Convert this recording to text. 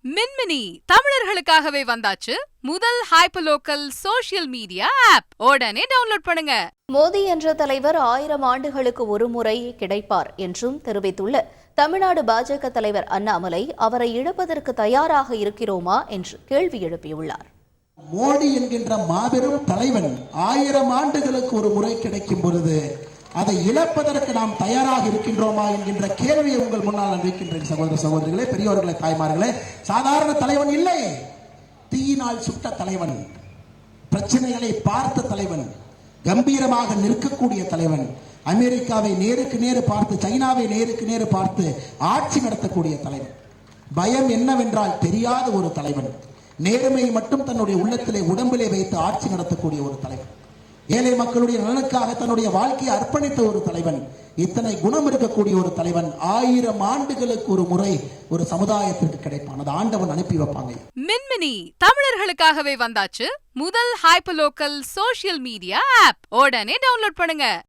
மின்மினி தமிழர்களுக்காகவே வந்தாச்சு முதல் hyperlocal social media app. உடனே டவுன்லோட் பண்ணுங்க. மோடி என்ற தலைவர் 1000 ஆண்டுகளுக்கு ஒரு முறை கிடைப்பார் என்றும் தெரிவித்துள்ள தமிழ்நாடு பாஜக தலைவர் அண்ணாமலை அவரை இழப்பதற்கு தயாராக இருக்கிறோமா என்று கேள்வி எழுப்பியுள்ளார். மோடி என்கின்ற மாபெரும் தலைவன் 1000 ஆண்டுகளுக்கு ஒரு முறை கிடைக்கும் பொழுது அதை இழப்பதற்கு நாம் தயாராக இருக்கின்றோமா என்கின்ற கேள்வியை உங்கள் முன்னால் நான் வைக்கின்றேன். சகோதர சகோதரிகளே, பெரியவர்களே, தாய்மார்களே, சாதாரண தலைவன் இல்லை, தீயினால் சுட்ட தலைவன், பிரச்சனைகளை பார்த்த தலைவன், கம்பீரமாக நிற்கக்கூடிய தலைவன், அமெரிக்காவை நேருக்கு நேரு பார்த்து, சைனாவை நேருக்கு நேரு பார்த்து ஆட்சி நடத்தக்கூடிய தலைவன், பயம் என்னவென்றால் தெரியாத ஒரு தலைவன், நேர்மையை மட்டும் தன்னுடைய உள்ளத்திலே உடம்பிலே வைத்து ஆட்சி நடத்தக்கூடிய ஒரு தலைவன், ஏழை மக்களுடைய நலனுக்காக தன்னுடைய வாழ்க்கையை அர்ப்பணித்த ஒரு தலைவன், இத்தனை குணம் இருக்கக்கூடிய ஒரு தலைவன் 1000 ஆண்டுகளுக்கு ஒரு முறை ஒரு சமுதாயத்திற்கு கிடைப்பான். அது ஆண்டவன் அனுப்பி வைப்பாங்க. மின்மினி தமிழர்களுக்காகவே வந்தாச்சு முதல் ஹைப்பர்லோக்கல் சோஷியல் மீடியா ஆப். உடனே டவுன்லோட் பண்ணுங்க.